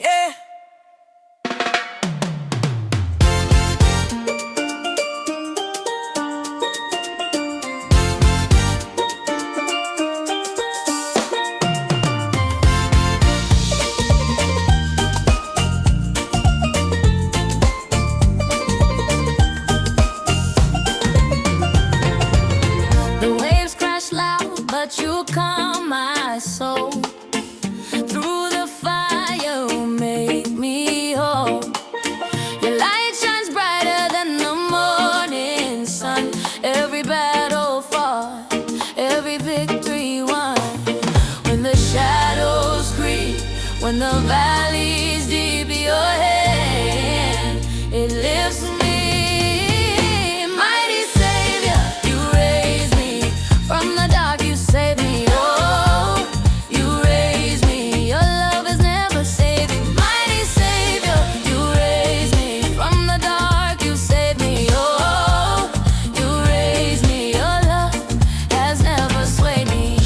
Yeah. The waves crash loud, but you calm my soul. Through the fire, you make me whole. Your light shines brighter than the morning sun. Every battle fought, every victory won. When the shadows creep, when the valley's deep, your hand, it lifts me. Mighty Savior, you raise me from the dark, you save me. Oh, you raise me, your love has never saved me. Mighty Savior, you raise me from the dark, you save me. Oh, you raise me, your love has never swayed me.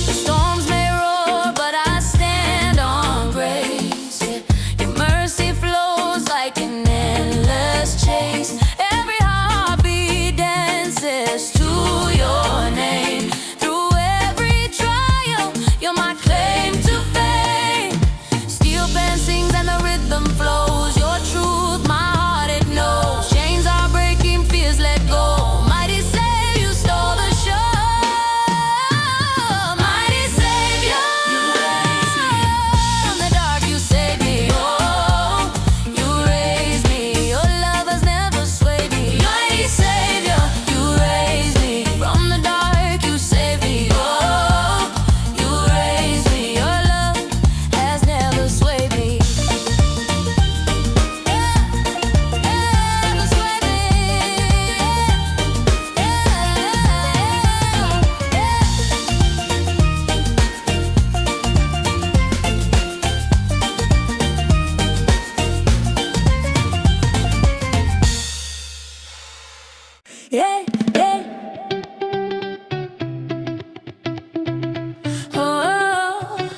The storms may roar, but I stand on grace. Yeah. Your mercy flows like an endless chase. Every heartbeat dances to your name. Through every trial, you're my claim to fame. Steel pen sings and the rhythm flows. Your truth, my heart it knows. Chains are breaking, fears let go. Mighty Savior, you stole the show. Mighty Savior, you raise me from the dark, you save me. Oh, you raise me, your love has never swayed me. Mighty Savior, you raise me from the dark, you save me. Oh, you raise me, your love has never swayed me. Never swayed me. Yeah, yeah. Oh, oh,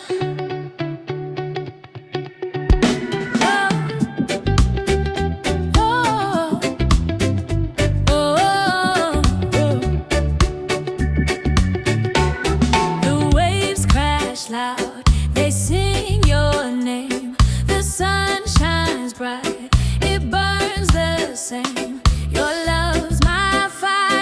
oh, oh, oh. The waves crash loud, they sing your name. The sun shines bright, it burns the same. Your love's my fire.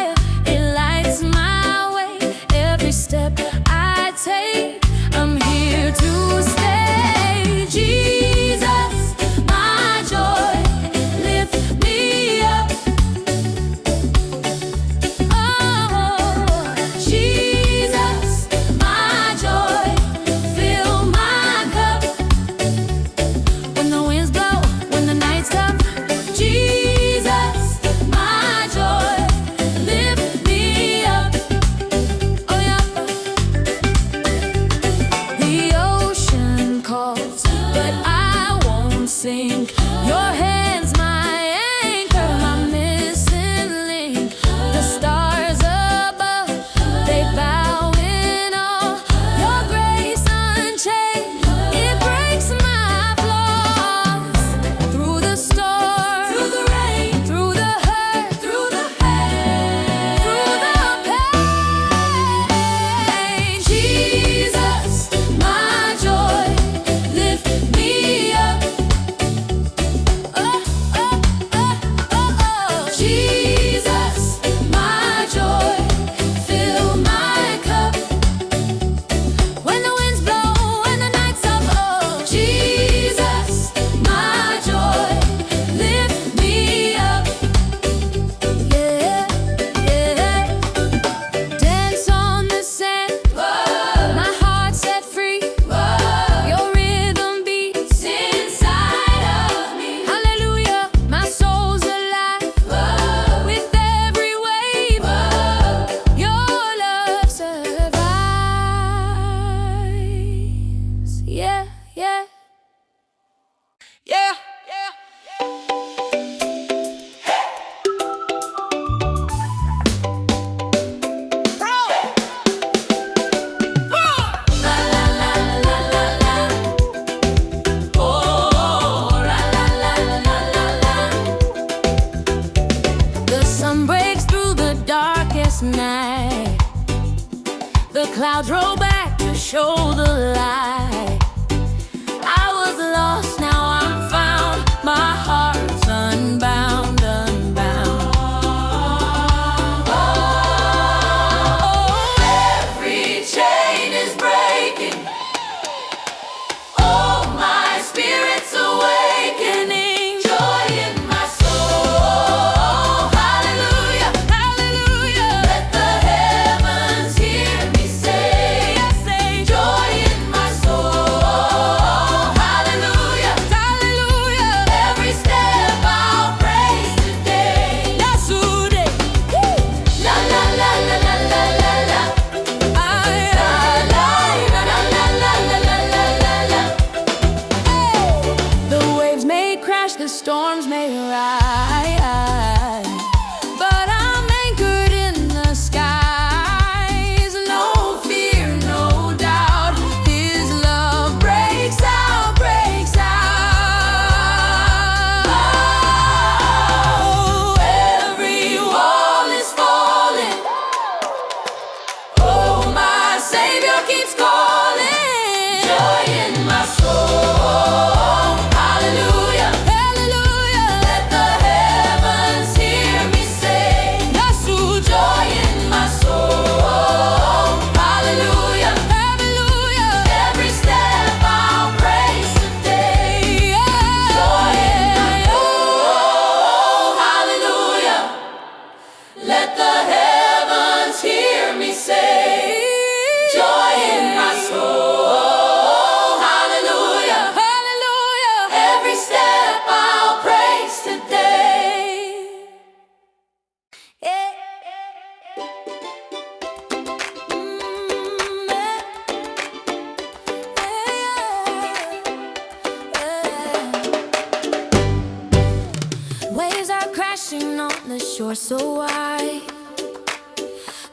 Sun breaks through the darkest night. The clouds roll back to show the light. I was lost, now I'm found. My heart's unbound, unbound. Oh, every chain is breaking. Oh, my spirit's awakening. Joy in my soul. Hallelujah, hallelujah. Let the heavens hear me say, I say, joy in my soul. Hallelujah, hallelujah. Every step I'll praise today. That's who they. La la la la la la la la. La la la la la la la la la. The waves may crash, the storms may rise, but I'm anchored in the skies. No fear, no doubt. His love breaks out, breaks out. Oh, every wall is falling. Oh, my Savior keeps calling. Joy in my soul. Hallelujah, hallelujah. Let the heavens hear me say, that's who. Joy in my soul. Hallelujah, hallelujah. Every step I'll praise today. Joy in my soul. Hallelujah. Let the heavens hear me say, joy in my soul. Hallelujah, hallelujah. Every step I'll praise today. Yeah. Waves are crashing on the shore so wide.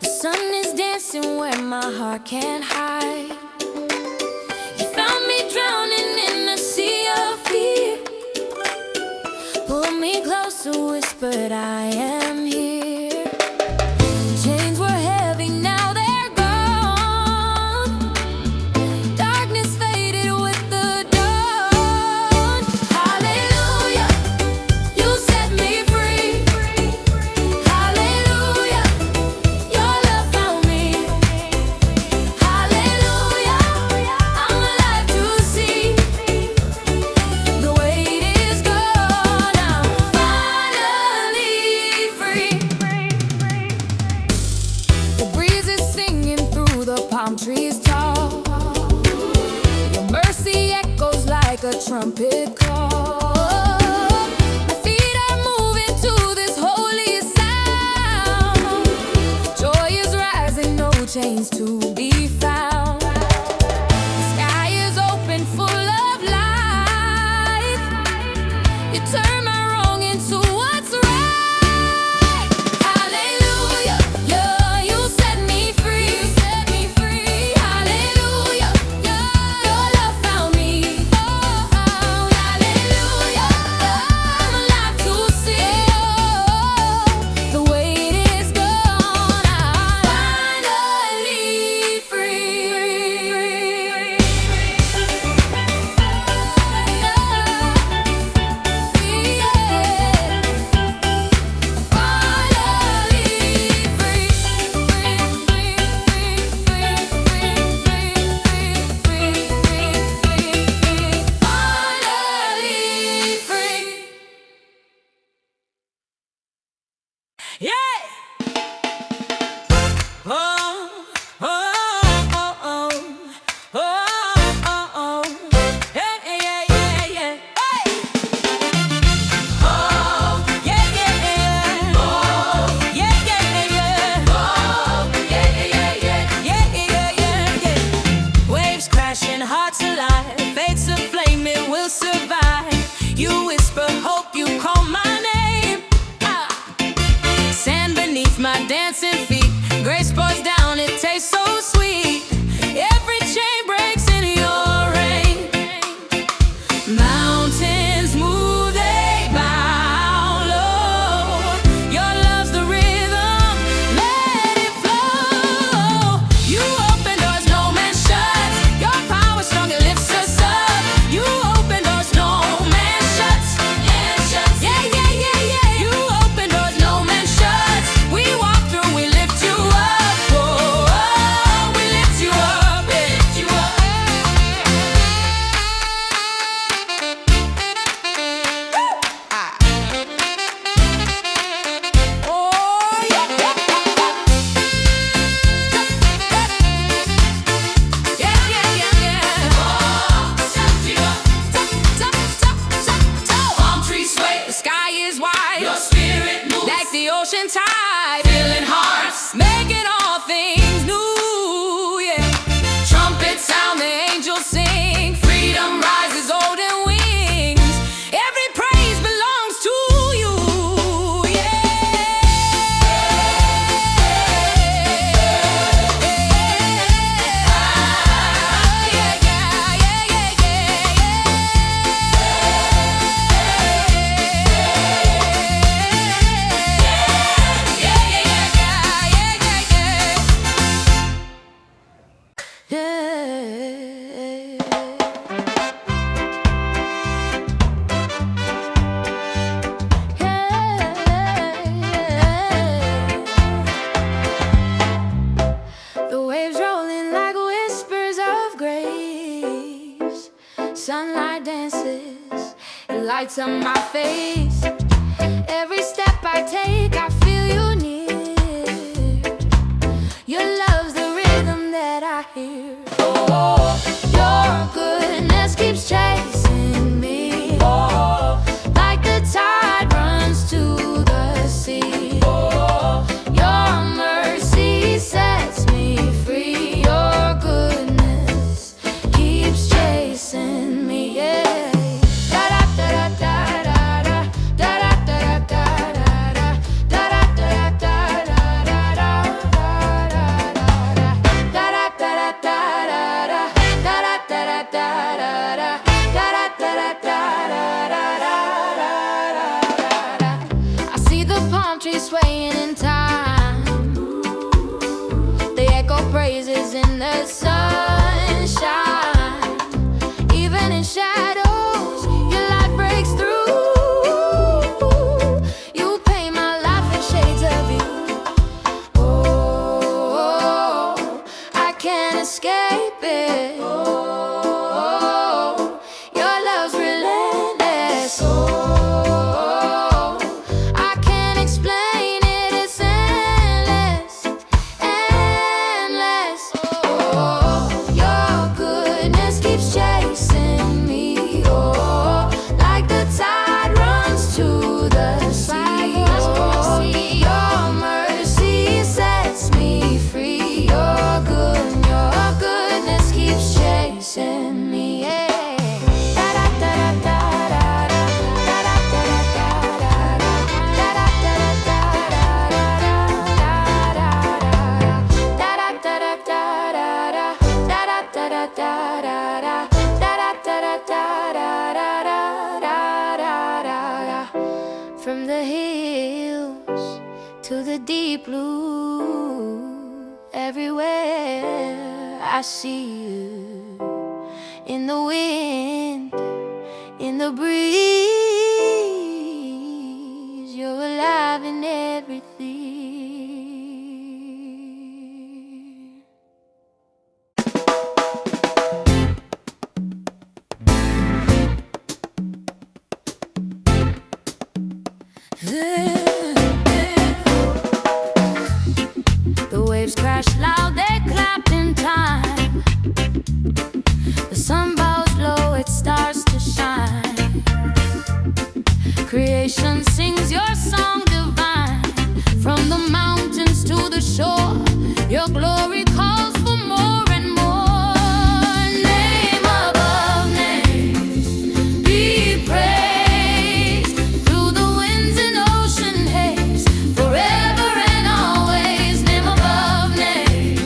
The sun is dancing where my heart can't hide. You found me drowning in a sea of fear. Pulled me closer, whispered, I am here. Chains were heavy, now they're gone. Darkness faded with the dawn. Hallelujah, you set me free. Hallelujah, your love found me. Hallelujah, I'm alive to see. The weight is gone, I'm finally free. The breeze is singing through the palm trees tall. Your mercy echoes like a trumpet call. My feet are moving to this holy sound. Joy is rising, no chains to be found. The sky is open, full of light. You turn my wrong into what's right. Hallelujah, yeah, you set me free. Hallelujah, yeah, your love found me. Oh, hallelujah, I'm alive to see. The weight is gone, I'm finally free. Yeah! Oh, oh, oh, oh, oh, oh, oh. Yeah, yeah, yeah, yeah. Hey! Oh, yeah, yeah, yeah. Oh, yeah, yeah, yeah. Oh, yeah, yeah, yeah, yeah. Yeah, yeah, yeah, yeah. Waves crashing, hearts alive. Fates aflame, it will survive. You whisper hope, you call my name. Sand beneath filling hearts, making all things new, yeah. Trumpets sound, the angels sing, freedom rises golden wings. Every praise belongs to you, yeah. The waves rolling like whispers of grace. Sunlight dances, it lights up my face. Every step I take, I feel you near. Your love's the rhythm that I hear. Oh, your goodness keeps chasing me. Oh, like the tide runs to the sea. Oh, your mercy sets me free. Your goodness keeps chasing me. Yeah. Da da da da da da da da da da da da da I see the palm trees swaying in time. They echo praises in the sunshine. Even in shadows, your light breaks through. You paint my life in shades of you. Oh, I can't escape it. Oh, your love's relentless. Oh, I can't explain it. It's endless, endless. Oh, your goodness keeps chasing me. Oh, like the tide runs to the sea. Oh, your mercy sets me free. Your goodness keeps chasing me. Yeah. From the hills to the deep blue, everywhere I see you. In the wind, in the breeze, you're alive in everything. The waves crash loud, they clap in time. The sun bows low, it starts to shine. Creation sings your song divine. From the mountains to the shore, your glory calls for more and more. Name above names, be praised through the winds and ocean haze, forever and always. Name above names.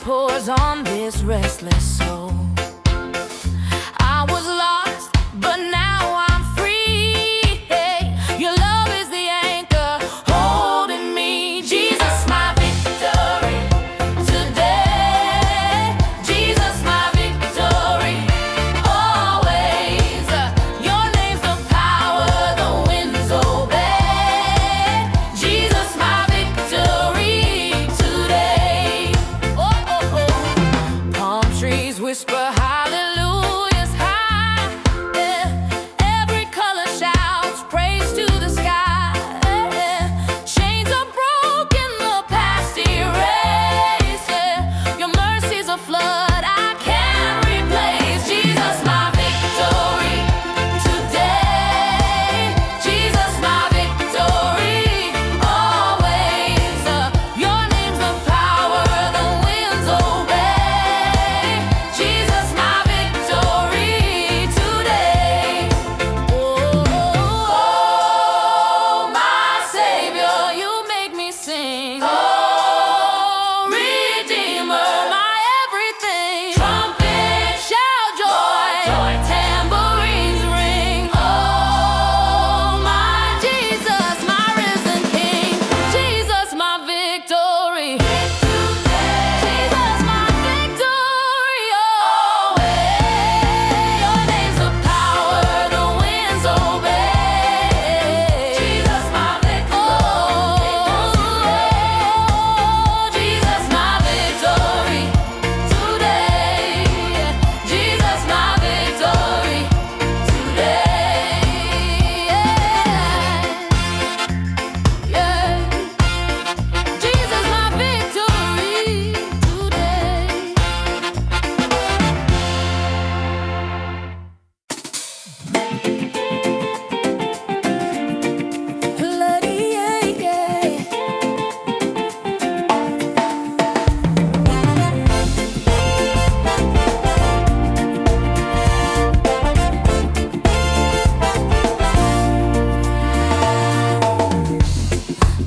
pours on this restless soul. I was lost, but now I'm free. Hey, your love is the anchor holding me. Jesus, my victory today. Jesus, my victory always. Your name's the power the winds obey. Jesus, my victory today. Oh, oh, oh. Palm trees whisper hallelujahs high. Yeah. Every color shouts praise to the sky. Yeah. Chains are broken, the past erased. Yeah. Your mercy's a flood I can't replace. Jesus, my victory today. Jesus, my victory always. Your name's the power the winds obey. Jesus, my victory today. Oh, my Savior, you make me sing. Oh, Redeemer, my everything. Trumpet, shout joy, tambourines ring. Oh, my Jesus, my risen King. Jesus, my victory. Jesus, my victory always. Your name's the power the winds obey. Jesus, my victory. Oh, Jesus, my victory today. Jesus, my victory today. Yeah. Jesus, my victory today. Bloody, yeah, yeah.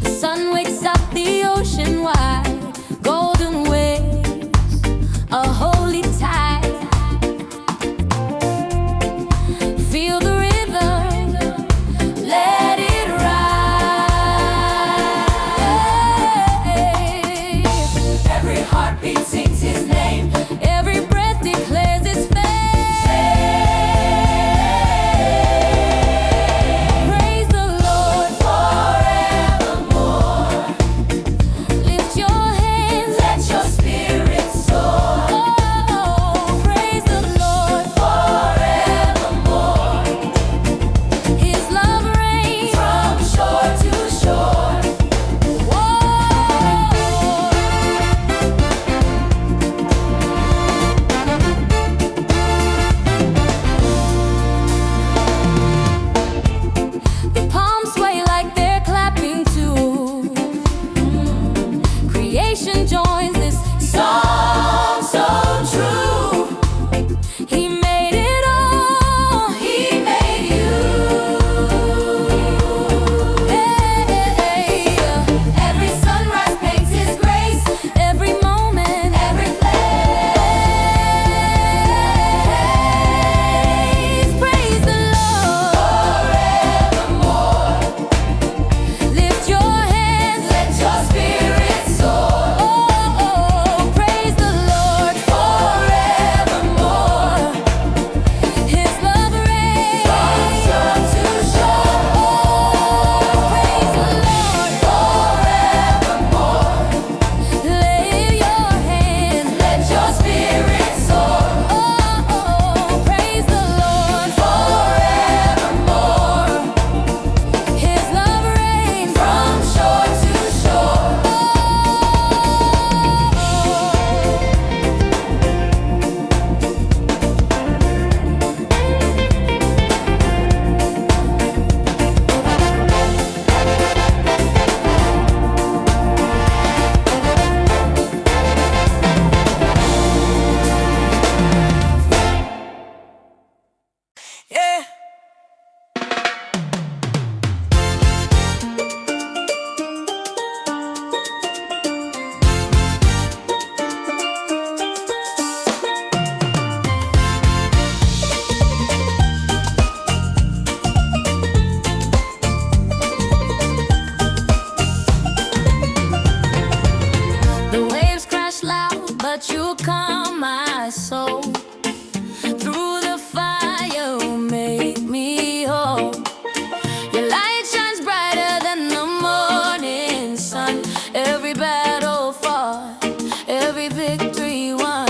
The sun wakes up the ocean wide, golden waves, a holy tide. Feel the rhythm, let it rise. Every heartbeat sings his name, every breath declares his fame. Praise the Lord forevermore. Lift your hands, let your spirit soar. Oh, praise the Lord forevermore. His love reigns from shore to shore. Whoa. The palms sway like they're clapping too. Creation joins this song so true. He made it all. He made you. Hey, every sunrise paints his grace. Every moment, every place. Praise the Lord forevermore. Lift your hands, let your spirit soar. Oh, calm my soul. Through the fire, you make me whole. Your light shines brighter than the morning sun. Every battle fought, every victory won.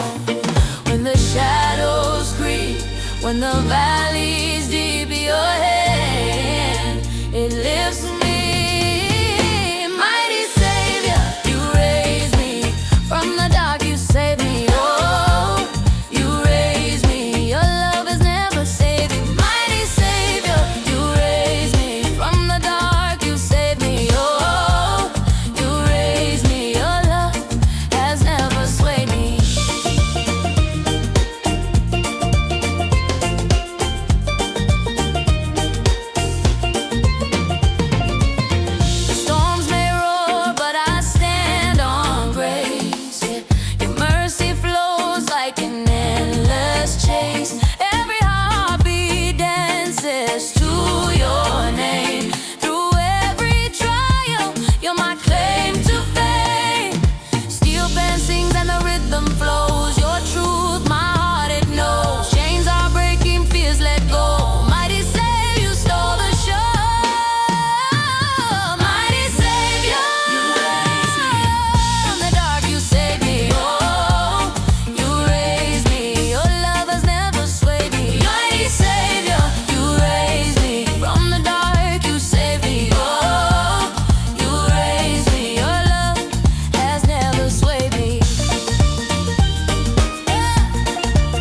When the shadows creep, when the valley's deep, your hand, it lifts me. Mighty Savior, you raise me from the dark, you save me. Oh, you raise me, your love has never saved me. Mighty Savior, you raise me from the dark, you save me. Oh, you raise me, your love has never swayed me. The storms may roar, but I stand on grace. Yeah, your mercy flows like an endless chase. Every heartbeat dances to your name. Through every trial, you're my claim to fame. Steel band sings and the rhythm flows. Your truth, my heart it knows. Chains are breaking, fears let go. Mighty Savior, you stole the show. Mighty Savior, you raise me from the dark, you save me. Oh, you raise me, your love has never swayed me. Mighty Savior, you raise me from the dark, you save me. Oh, you raise me, your love has never swayed me.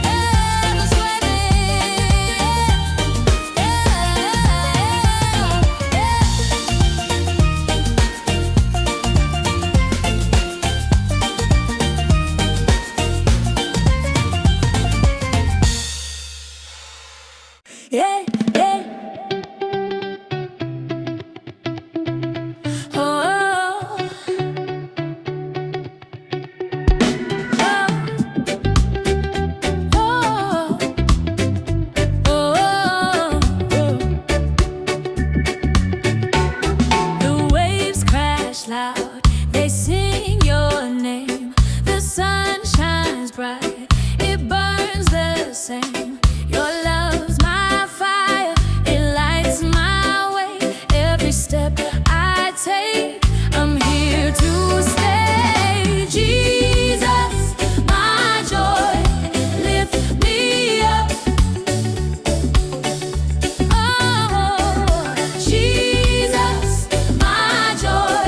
Never swayed me. Yeah, yeah. Oh, oh, oh, oh, oh. The waves crash loud, they sing your name. The sun shines bright, it burns the same. Your love's my fire, it lights my way. Every step I take, I'm here to stay. Jesus, my joy, lift me up. Oh, Jesus, my joy,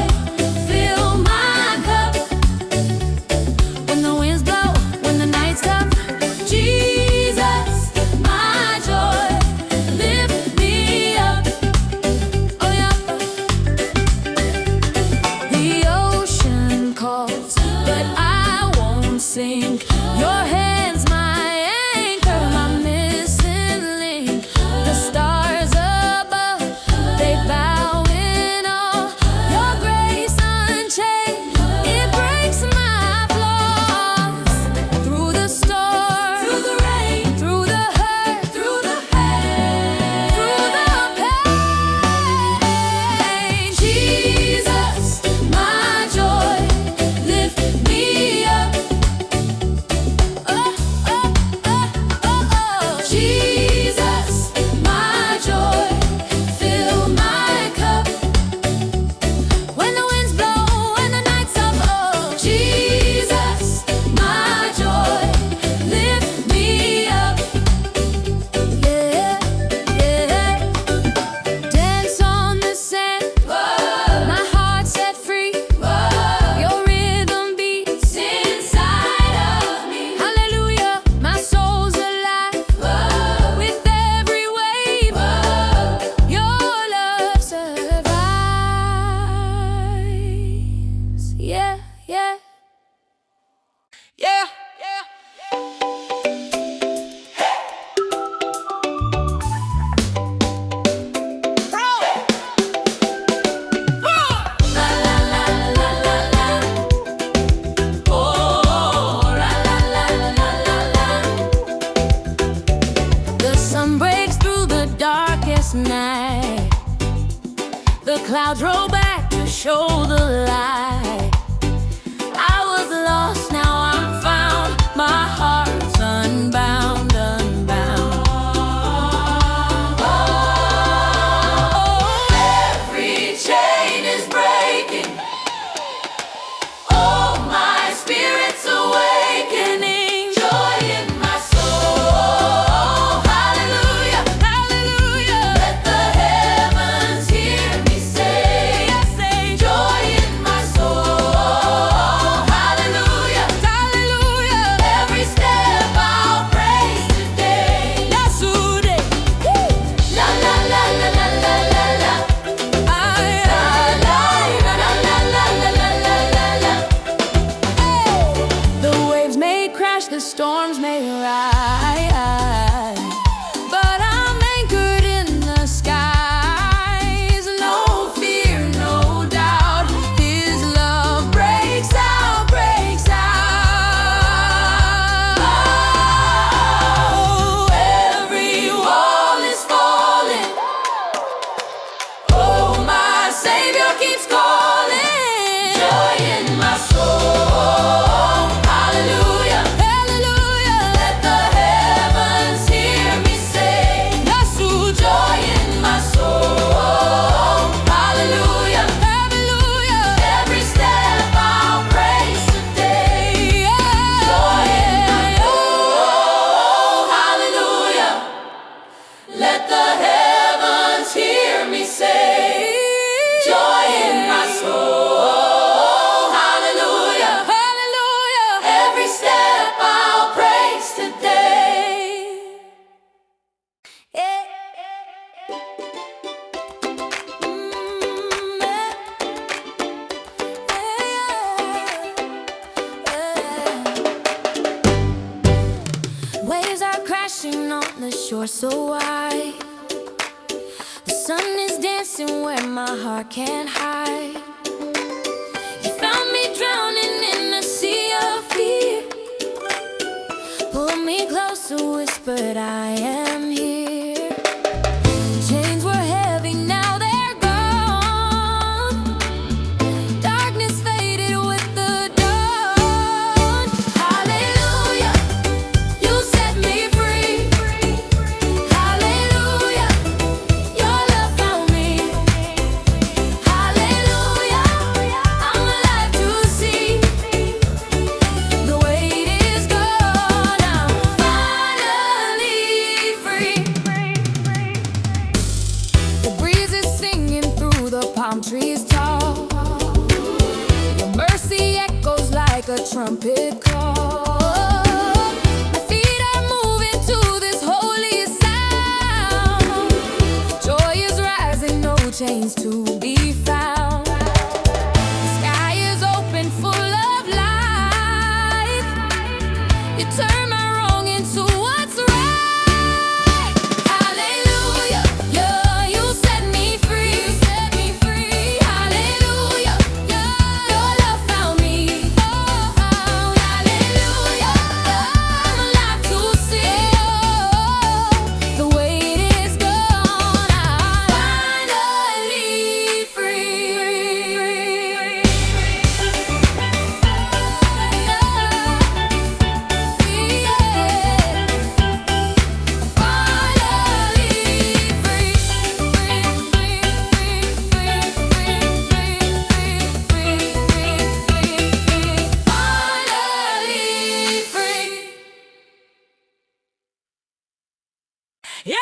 fill my cup. When the winds blow, when the night's tough, Jesus, my joy, lift me up. Oh yeah. The ocean calls, but I won't sink. Your hand's my anchor, my missing link. The stars above, they bow in awe. Your grace unchained, it breaks my flaws. Through the storm, through the rain, through the hurt, through the pain, through the pain. Jesus, my joy, lift me up. Oh, the storms may rise, but I'm anchored in the skies. No fear, no doubt, His love breaks out, breaks out. Oh, every wall is falling. Oh, my Savior keeps calling. Joy in my soul. Hallelujah, hallelujah. Let the heavens hear me say, joy in my soul. Hallelujah, hallelujah. Every step I'll praise today. Joy in my soul. Hallelujah. Let the heavens hear me say, joy in my soul. Hallelujah, hallelujah. Every step I'll praise today. Yeah. Waves are crashing on the shore so wide. The sun is dancing where my heart can't hide. You found me drowning in a sea of fear. Pulled me closer, whispered, I am here. Chains were heavy, now they're gone. Darkness faded with the dawn. Hallelujah, you set me free. Hallelujah, your love found me. Hallelujah, I'm alive to see. The weight is gone, I'm finally free. The breeze is singing through the palm trees tall. Your mercy echoes like a trumpet call. My feet are moving to this holy sound. Joy is rising, no chains to be found. The sky is open, full of light. You turn my wrong into what's right. Hallelujah, yeah, you set me free. Hallelujah, yeah, your love found me. Hallelujah, I'm alive to see. The weight is gone, I'm finally free. Yeah!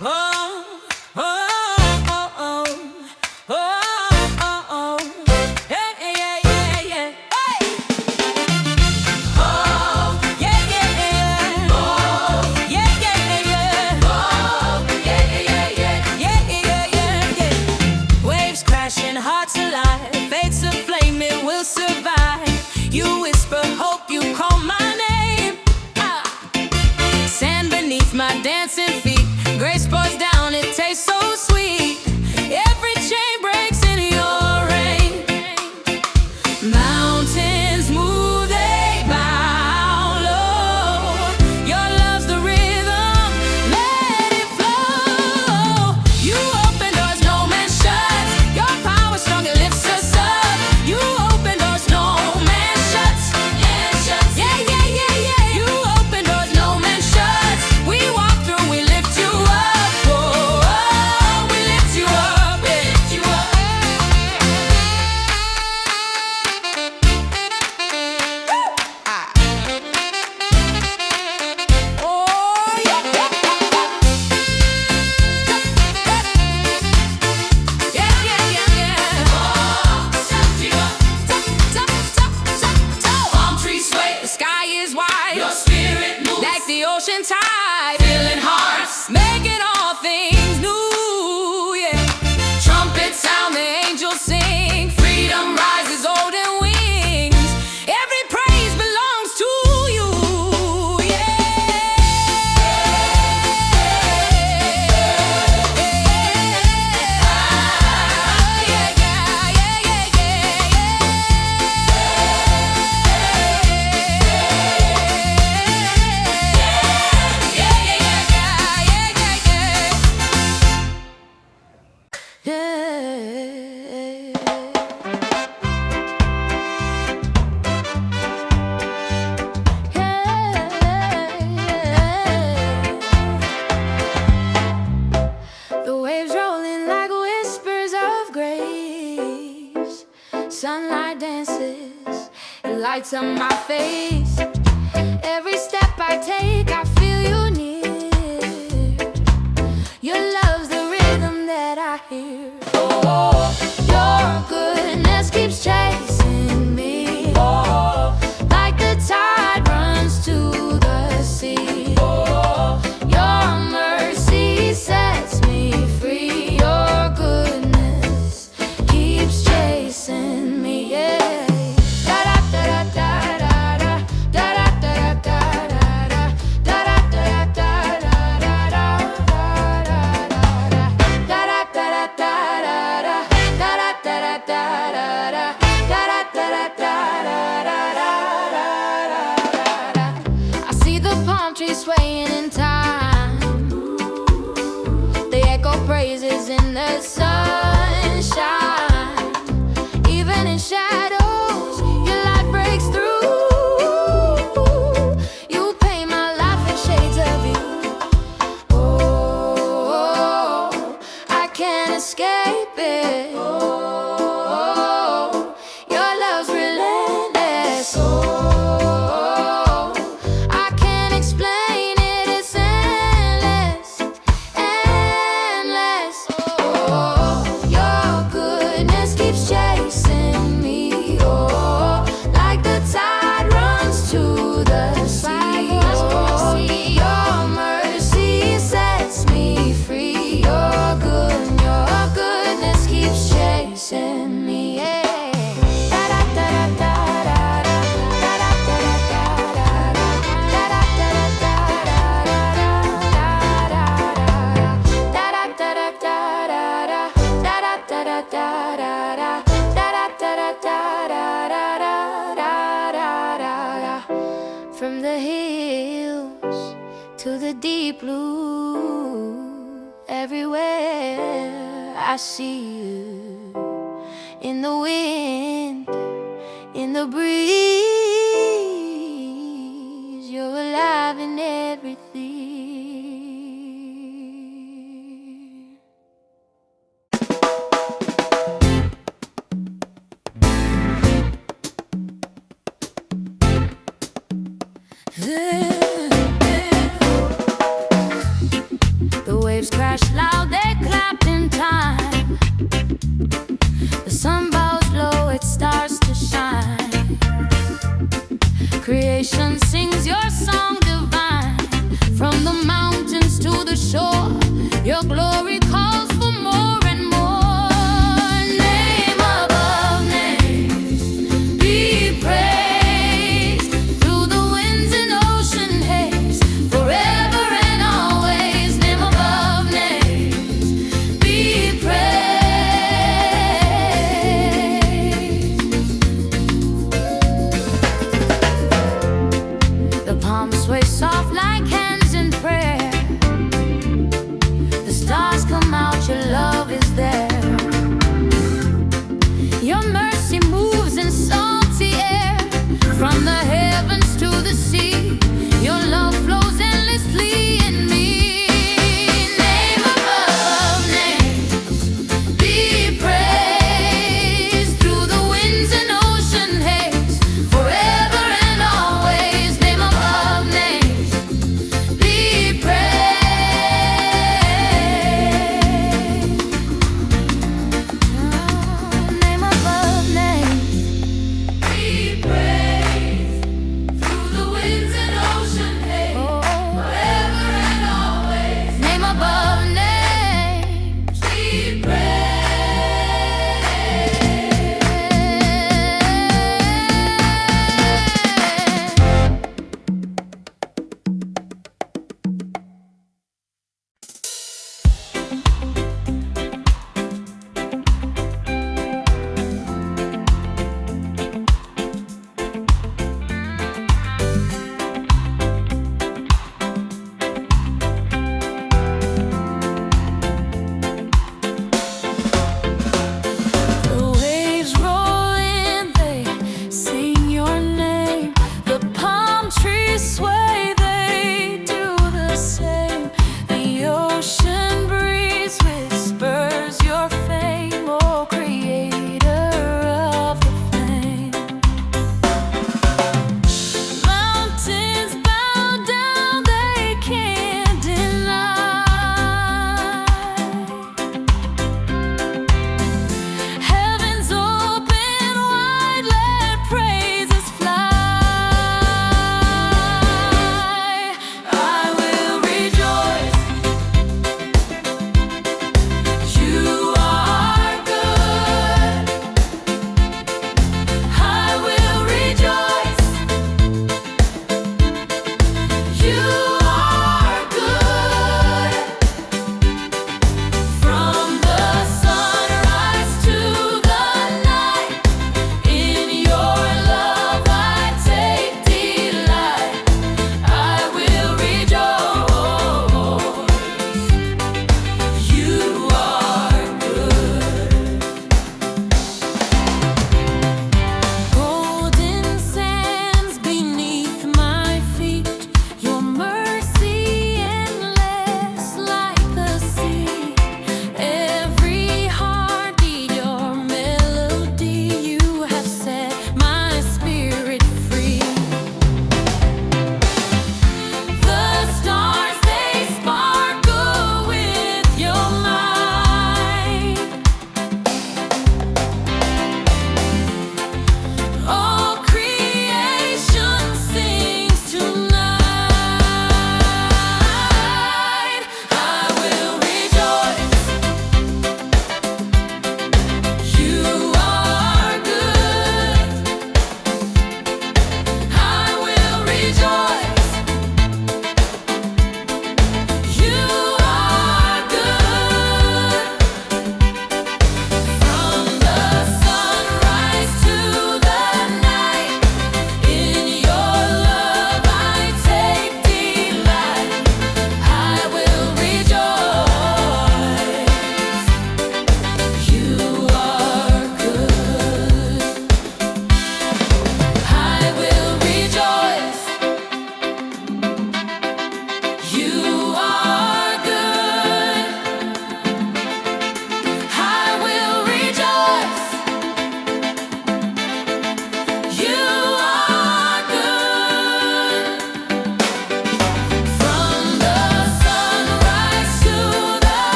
Oh, oh, oh, oh, oh, oh, oh. Yeah, yeah, yeah, yeah. Hey! Oh, yeah, yeah, yeah. Oh, yeah, yeah, yeah. Oh, yeah, yeah, yeah, yeah, yeah, yeah, yeah. Waves crashing, hearts alive, fates aflame, it will survive. You whisper hope, you call my name. Sand beneath my dancing feet, grace pours down, it tastes so sweet. Every chain breaks in your rain. Mountains move, they bow low. Your love's the rhythm, let it flow. You open doors no man shuts. Your power strong, it lifts us up. You open doors no man shuts. Yeah, yeah, yeah, yeah. You open doors no man shuts. We walk through, we lift you up. Oh, oh, we lift you up, lift you up. lights up my face. Every step I take, I feel you near. Your love's the rhythm that I hear. Oh, your goodness keeps chasing me. Oh, like the tide runs to the sea. Oh, your mercy sets me free. Your goodness keeps chasing me. Yeah. Trees swaying in time, they echo praises in the sunshine. Even in shadows, your light breaks through. You paint my life in shades of you. Oh, I can't escape it. Oh, your love's relentless. Oh, from the hills to the deep blue, everywhere I see you. In the wind, in the breeze, you're alive in everything. The waves crash loud, they clap in time. The sun bows low, it starts to shine. Creation sings your song divine. From the mountains to the shore, your glory calls for more and more. Name above names, be praised through the winds and ocean haze, forever and always. Name above names.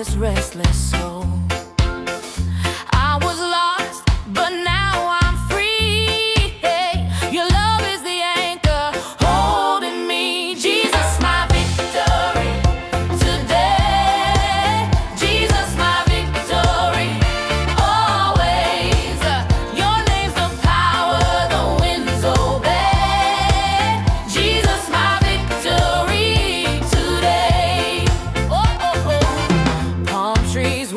this restless soul. I was lost, but now I'm free. Hey, your love is the anchor holding me. Jesus, my victory today. Jesus, my victory always. Your name's the power the winds obey. Jesus, my victory today. Oh, oh, oh. Palm trees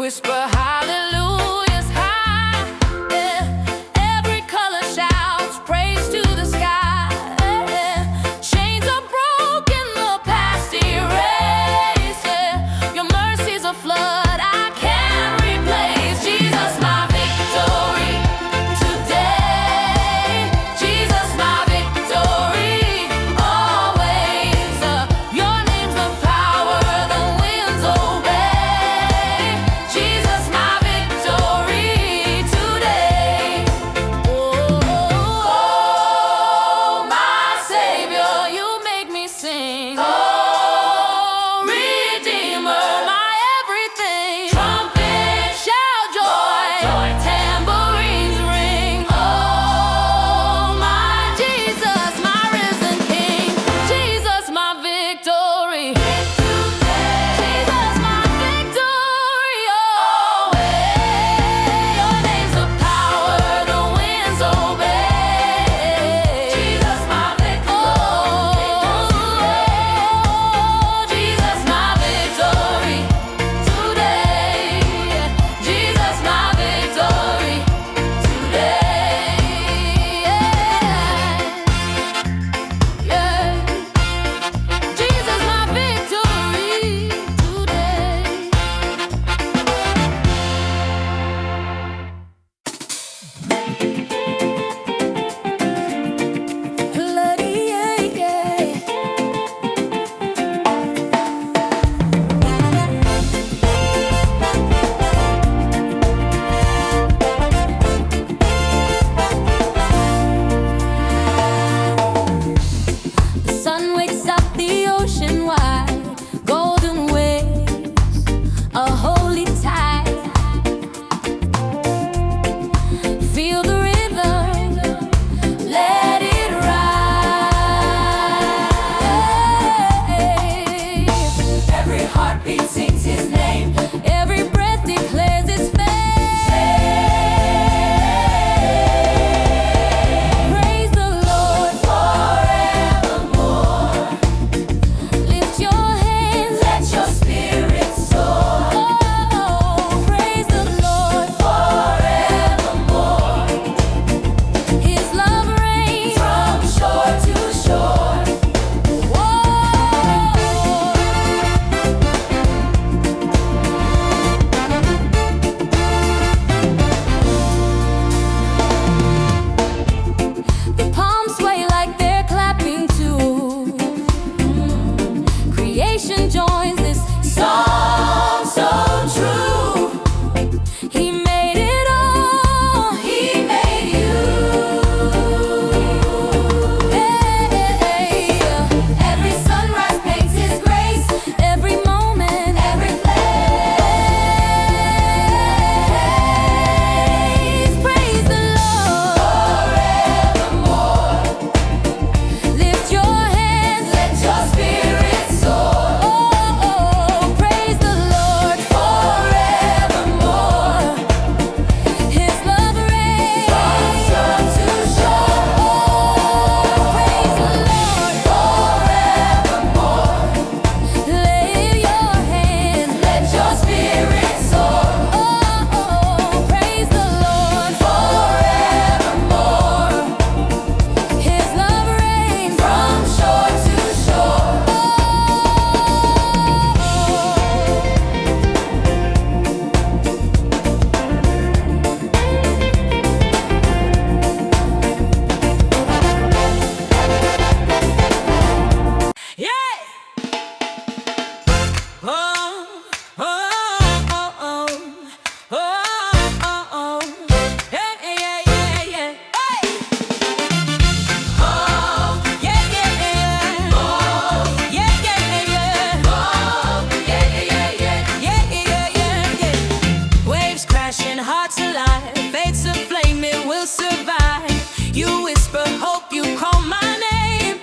You whisper hope, you call my name.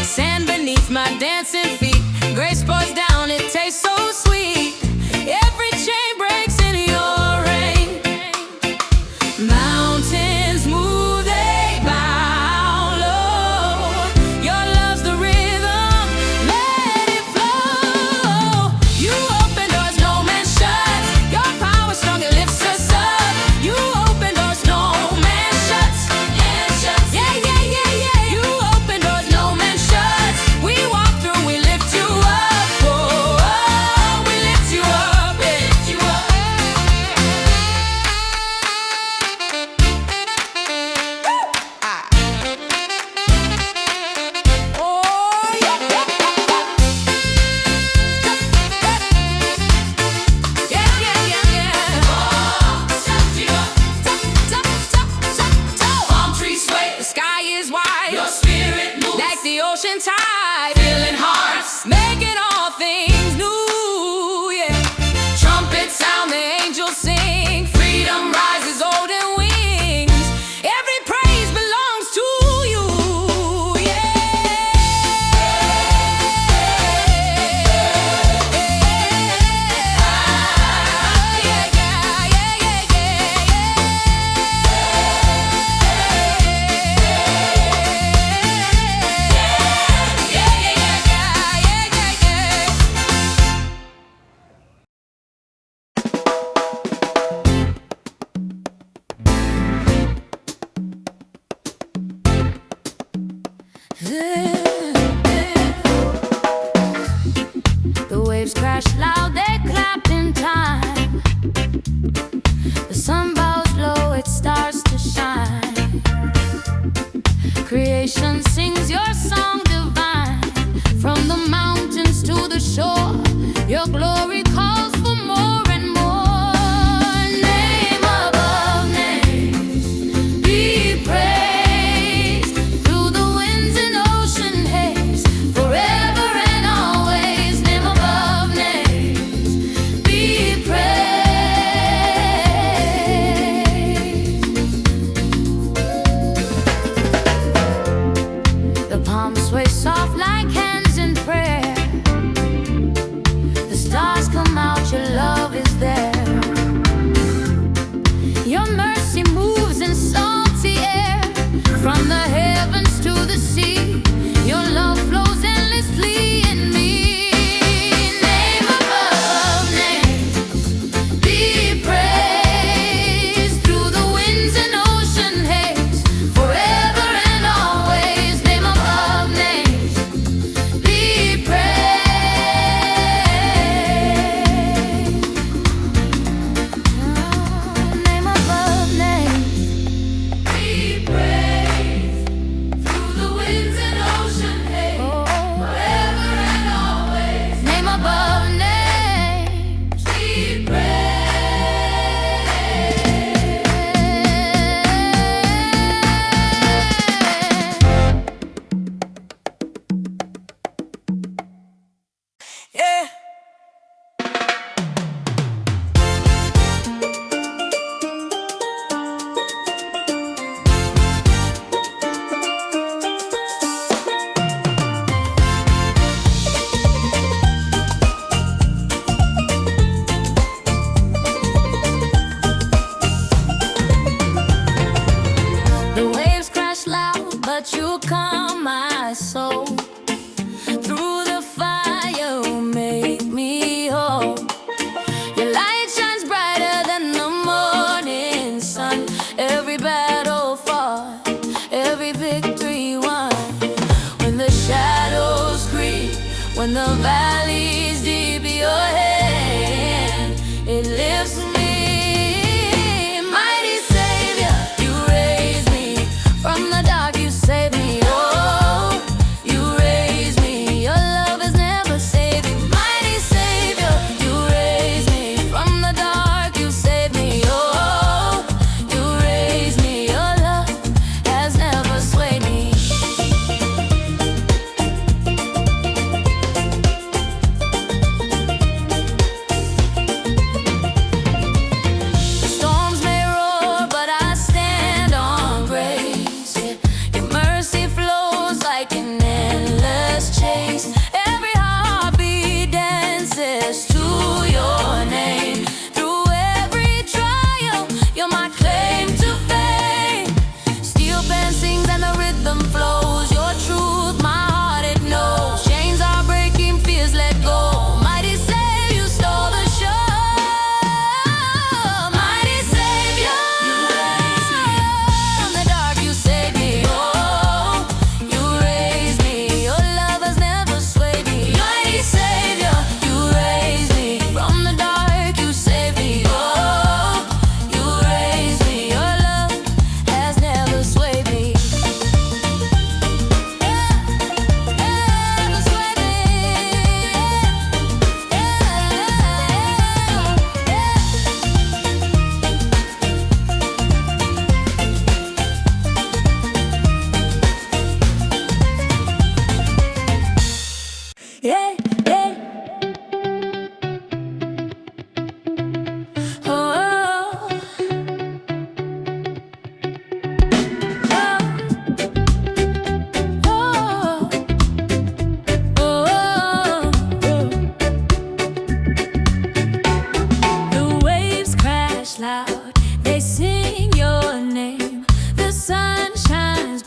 Sand beneath my dancing feet. Grace pours down, it tastes so sweet. Every chain breaks in your rain. Mountains move, they bow low. Your love's the rhythm, let it flow. You open doors no man shuts. Your power strong, it lifts us up. You open doors no man shuts. Yeah, yeah, yeah, yeah. You open doors no man shuts. We walk through, we lift you up. Oh, oh, we lift you up, lift you up. Oh, yeah, yeah, yeah, yeah, yeah, yeah. Oh, lift you up. Palm trees sway, the sky is wide. Your spirit moves like the ocean tide, filling hearts, making all things new. Yeah. Trumpets sound, the angels sing. Freedom rises, golden wings. Every praise belongs to you. Yeah. Yeah, yeah, yeah, yeah, The waves crash loud, they clap in time. The sun bows low, it starts to shine. Creation sings your song divine. From the mountains to the shore, your glory calls for more and more. Name above names, be praised through the winds and ocean haze, forever and always. Name above names, be praised. The palms sway soft like hands in prayer. The stars come out, your love is there. Your mercy moves in salty air. From the heavens to the sea, your love flows endlessly in me. Name above names, be praised through the winds and ocean haze, forever and always. Name above names, be praised. Name above names, be praised through the winds and ocean haze, forever and always. Name above names, be praised. Yeah. The waves crash loud, but you calm my soul. Through the fire, you make me whole. Your light shines brighter than the morning sun. Every battle fought, every victory won. When the shadows creep, when the valleys deep, your hand, it lifts me. Mighty Savior, you raise me from the dark, you save me. Oh,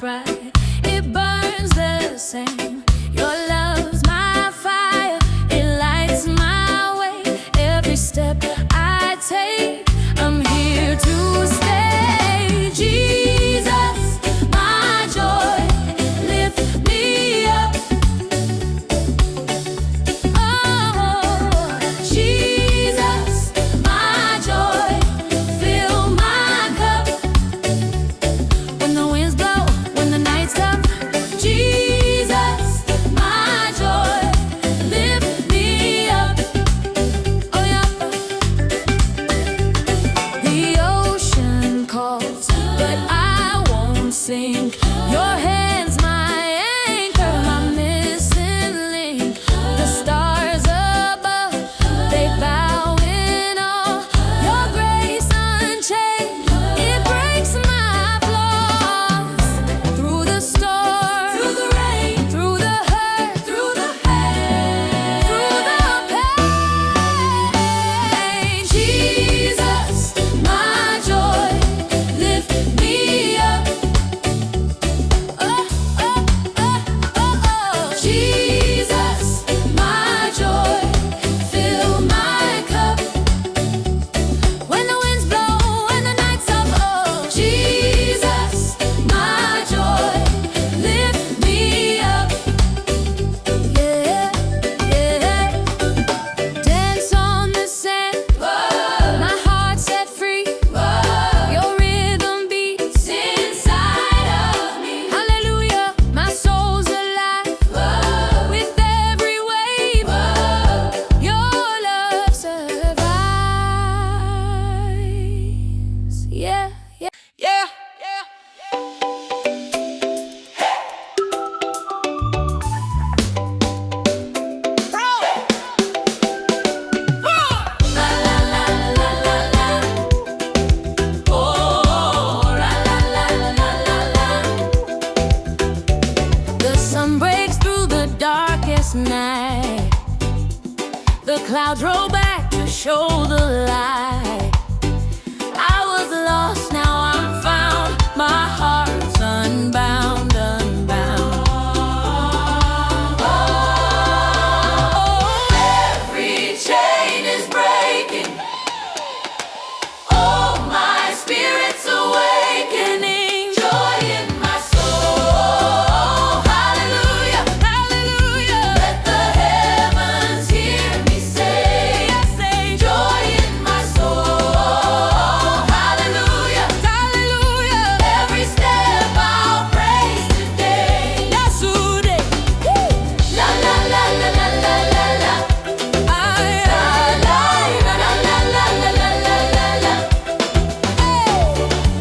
bright. It burns the same. Your love's my fire. It lights my way. Every step I take, I'm here to stay. Jesus, my joy, lift me up. Oh, Jesus, my joy, fill my cup. When the winds blow, when the night's tough, Jesus, my joy, lift me up. Oh yeah. The ocean calls, but I won't sink. Your hand's my anchor, my missing link. The stars above, they bow in awe. Your grace unchanged, it breaks my flaws. Through the storm, through the rain, through the hurt, through the pain, through the pain. Jesus, my joy, lift me up. Oh, oh, oh, oh, oh. Jesus, my joy, fill my cup. When the winds blow, when the night's up, oh, Jesus, my joy, lift me up. Yeah, yeah. Dance on the sand, my heart set free. Your rhythm beats inside of me. Hallelujah, my soul's alive. With every wave, your love survives. Yeah, yeah. Yeah, yeah. La la la la la la. Oh, la la la la la la. The sun breaks through the darkest night. The clouds roll back to show the light. I was lost, now I'm found. My heart's unbound, unbound. Oh, every chain is breaking. Oh, my spirit's awakening. Joy in my soul. Hallelujah, hallelujah. Let the heavens hear me say, yes, say, joy in my soul. Hallelujah, hallelujah. Every step I'll praise today. Yes, today. La la la la la la la la. La la la la la la la la la.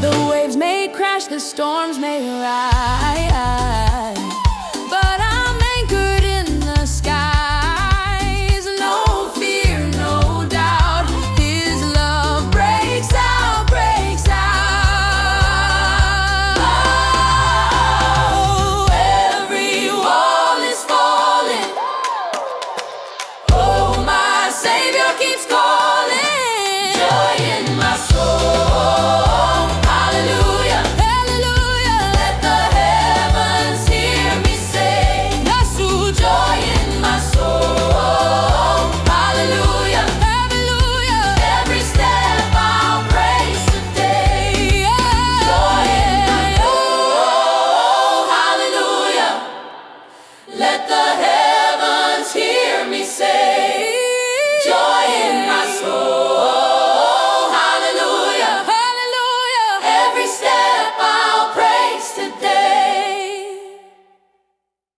The waves may crash, the storms may rise, but I'm anchored in the skies. No fear, no doubt. His love breaks out, breaks out. Oh, every wall is falling. Oh, my Savior keeps calling. Joy in my soul. Hallelujah, hallelujah. Let the heavens hear me say, yes, joy in my soul. Hallelujah, hallelujah. Every step I'll praise today. Joy in my soul. Hallelujah. Let the heavens hear me say, joy in my soul. Hallelujah, hallelujah. Every step